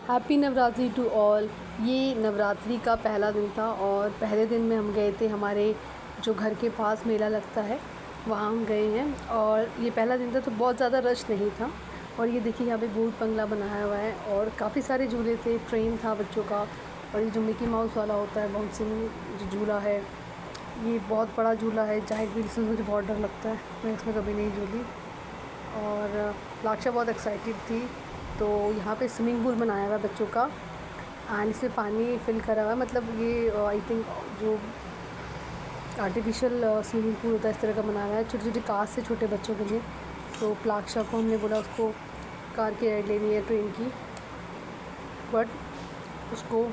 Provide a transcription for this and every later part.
Happy Navratri to all. ये नवरात्रि का पहला दिन था और पहले दिन में हम गए थे हमारे जो घर के पास मेला लगता है वहाँ हम गए हैं। और ये पहला दिन था तो बहुत ज़्यादा रश नहीं था। और ये देखिए यहाँ पे भूत बंगला बनाया हुआ है और काफ़ी सारे झूले थे, ट्रेन था बच्चों का। और ये जो मिकी माउस वाला होता है बाउंसिंग जो झूला है, ये बहुत बड़ा झूला है। जाइंट व्हील से मुझे बहुत डर लगता है, मैं इसमें कभी नहीं झूली। और लाक्षा बहुत एक्साइटेड थी। तो यहाँ पे स्विमिंग पूल बनाया हुआ है बच्चों का एंड इसमें पानी फिल करा हुआ है। मतलब ये आई थिंक जो आर्टिफिशियल स्विमिंग पूल होता है इस तरह का बनाया हुआ है छोटे छोटे कार से छोटे बच्चों के लिए। तो प्लाक्षा को हमने बोला उसको कार की राइड लेनी है ट्रेन की, बट उसको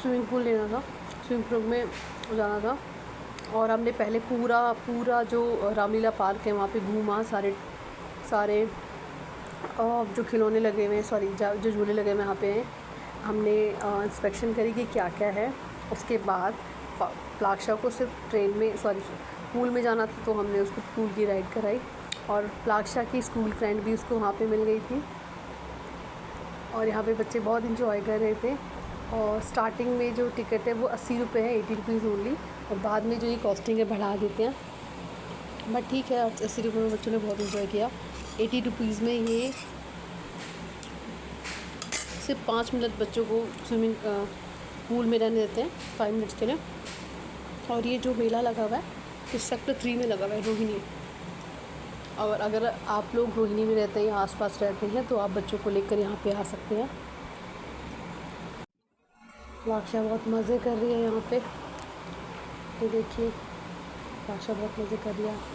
स्विमिंग पूल लेना था, स्विमिंग पूल में जाना था। और हमने पहले पूरा जो रामलीला पार्क है वहाँ पे घूमा। सारे जो खिलौने लगे हुए हैं, सॉरी जो झूले लगे हुए यहाँ पे हैं, हमने इंस्पेक्शन करी कि क्या क्या है। उसके बाद प्लाक्षा को सिर्फ ट्रेन में पूल में जाना था तो हमने उसको पूल की राइड कराई। और प्लाक्षा की स्कूल फ्रेंड भी उसको वहाँ पे मिल गई थी। और यहाँ पे बच्चे बहुत इंजॉय कर रहे थे। और स्टार्टिंग में जो टिकट है वो 80 रुपये है, 80 रुपीज़ ओनली। और बाद में जो ये कॉस्टिंग है बढ़ा देते हैं, बट ठीक है 80 रुपये में बच्चों ने बहुत इंजॉय किया। 80 रुपीज़ में ये सिर्फ 5 मिनट बच्चों को स्विमिंग पूल में रहने देते हैं, 5 मिनट्स के लिए। और ये जो मेला लगा हुआ है इस सेक्टर 3 में लगा हुआ है, रोहिणी। और अगर आप लोग रोहिणी में रहते हैं या आसपास रहते हैं तो आप बच्चों को लेकर यहाँ पे आ सकते हैं। लाक्षा बहुत मज़े कर रही है यहाँ पे, ये देखिए लाक्षा बहुत मज़े कर रही है।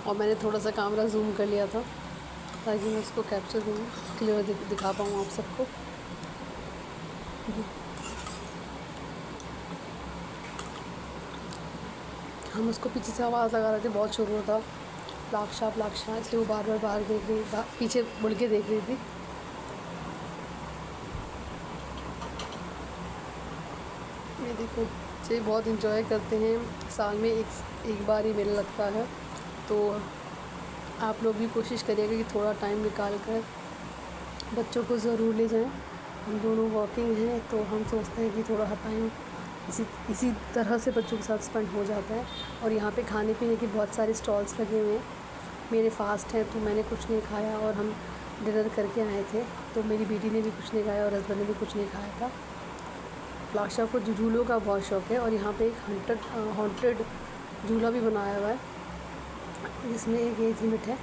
और मैंने थोड़ा सा कैमरा जूम कर लिया था ताकि मैं उसको कैप्चर करूँ, क्लियर दिखा पाऊँ आप सबको। हम उसको पीछे से आवाज़ लगा रहे थे, बहुत शोर था प्लाक्षा प्लाक्षा, इसलिए वो बार बार बाहर देख रही, पीछे मुड़ के देख रही थी। ये देखो बच्चे बहुत इंजॉय करते हैं, साल में एक बार ही मेला लगता है। तो आप लोग भी कोशिश करिएगा कि थोड़ा टाइम निकाल कर बच्चों को ज़रूर ले जाएं। हम दोनों वर्किंग हैं तो हम सोचते हैं कि थोड़ा टाइम इसी तरह से बच्चों के साथ स्पेंड हो जाता है। और यहाँ पे खाने पीने के बहुत सारे स्टॉल्स लगे हुए हैं। मेरे फास्ट हैं तो मैंने कुछ नहीं खाया और हम डिनर करके आए थे, तो मेरी बेटी ने भी कुछ नहीं खाया और हस्बैंड ने भी कुछ नहीं खाया था। लाक्षा को झूलों का बहुत शौक़ है और यहाँ पे एक हॉन्टेड झूला भी बनाया हुआ है जिसमें एक एज लिमिट है।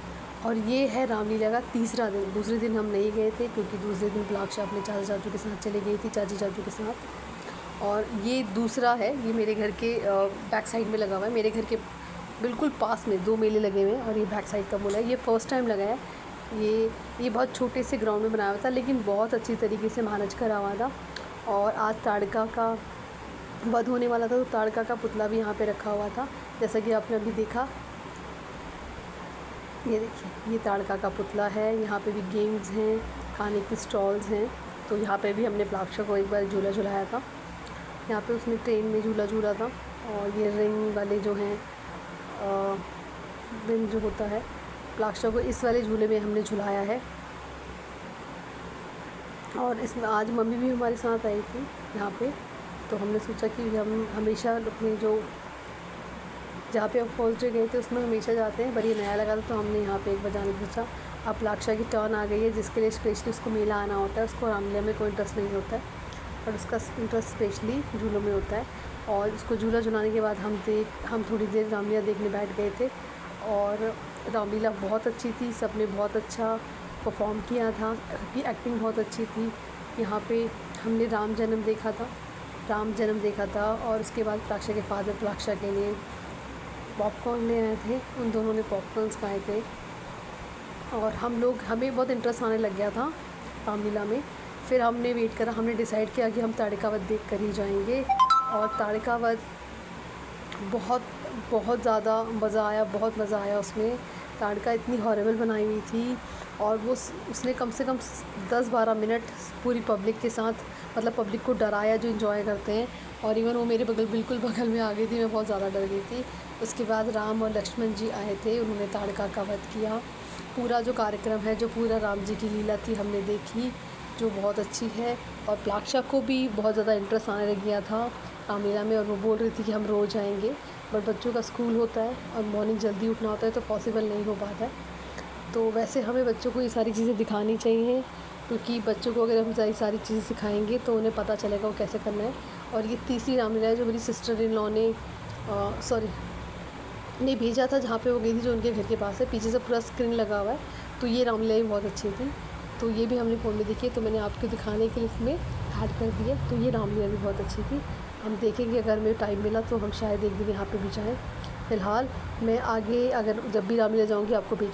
और ये है रामलीला का तीसरा दिन। दूसरे दिन हम नहीं गए थे क्योंकि दूसरे दिन लाक्षा अपने चाचा चाचू के साथ चली गई थी, चाची चाचू के साथ। और ये दूसरा है, ये मेरे घर के बैक साइड में लगा हुआ है। मेरे घर के बिल्कुल पास में 2 मेले लगे हुए हैं और ये बैक साइड का बोला है। ये फ़र्स्ट टाइम लगा है। ये बहुत छोटे से ग्राउंड में बनाया हुआ था लेकिन बहुत अच्छी तरीके से मैनेज करा हुआ था। और आज ताड़का का वध होने वाला था तो ताड़का का पुतला भी यहाँ पे रखा हुआ था, जैसा कि आपने अभी देखा। ये देखिए ये ताड़का का पुतला है। यहाँ पे भी गेम्स हैं, खाने की स्टॉल्स हैं। तो यहाँ पे भी हमने प्लाक्षा को एक बार झूला झुलाया था। यहाँ पे उसने ट्रेन में झूला झूला था। और ये रिंग वाले जो हैं रिंग जो होता है, प्लाक्षा को इस वाले झूले में हमने झुलाया है। और इसमें आज मम्मी भी हमारे साथ आई थी यहाँ पे, तो हमने सोचा कि हम हमेशा अपने जो जहाँ पे हम फर्स्ट डे गए थे उसमें हमेशा जाते हैं, पर ये नया लगा था तो हमने यहाँ पे एक बार जाने सोचा। अब प्लाक्षा की टर्न आ गई है जिसके लिए स्पेशली उसको मेला आना होता है। उसको रामलीला में कोई इंटरेस्ट नहीं होता है और उसका इंटरेस्ट स्पेशली झूलों में होता है। और उसको झूला झुलाने के बाद हम थोड़ी देर रामलीला देखने बैठ गए थे। और रामलीला बहुत अच्छी थी, सबने बहुत अच्छा परफॉर्म किया था, सबकी एक्टिंग बहुत अच्छी थी। यहाँ पे हमने राम जन्म देखा था। और उसके बाद प्लाक्षा के फादर प्लाक्षा के लिए पॉपकॉर्न ले आए थे, उन दोनों ने पॉपकॉर्न्स खाए थे। और हमें बहुत इंटरेस्ट आने लग गया था रामलीला में। फिर हमने वेट करा, हमने डिसाइड किया कि हम ताड़का वध देख कर ही जाएंगे। और ताड़का वध बहुत ज़्यादा बहुत मज़ा आया उसमें। ताड़का इतनी हॉरेबल बनाई हुई थी और उसने कम से कम 10-12 मिनट पूरी पब्लिक के साथ, मतलब पब्लिक को डराया जो एंजॉय करते हैं। और इवन वो मेरे बिल्कुल बगल में आ गई थी, मैं बहुत ज़्यादा डर गई थी। उसके बाद राम और लक्ष्मण जी आए थे, उन्होंने ताड़का का वध किया। पूरा जो कार्यक्रम है, जो पूरा राम जी की लीला थी हमने देखी, जो बहुत अच्छी है। और प्लाक्षा को भी बहुत ज़्यादा इंटरेस्ट आने लग गया था रामलीला में, और वो बोल रही थी कि हम रोज़ आएंगे, बट बच्चों का स्कूल होता है और मॉर्निंग जल्दी उठना होता है तो पॉसिबल नहीं हो पाता है। तो वैसे हमें बच्चों को ये सारी चीज़ें दिखानी चाहिए, क्योंकि बच्चों को अगर हम सारी चीज़ें सिखाएंगे तो उन्हें पता चलेगा वो कैसे करना है। और ये तीसरी रामलीला है जो मेरी सिस्टर इन लॉ ने भेजा था, जहाँ पे वो गई थी, जो उनके घर के पास है, पीछे से पूरा स्क्रीन लगा हुआ है। तो ये रामलीला भी बहुत अच्छी थी, तो ये भी हमने फ़ोन में देखी, तो मैंने आपको दिखाने के लिए इसमें ऐड कर दिया। तो ये रामलीला भी बहुत अच्छी थी, हम देखेंगे, अगर हमें टाइम मिला तो हम शायद एक दिन यहाँ पे भी जाएँ। फ़िलहाल मैं आगे अगर जब भी रामलीला जाऊँगी आपको भेजूँगी।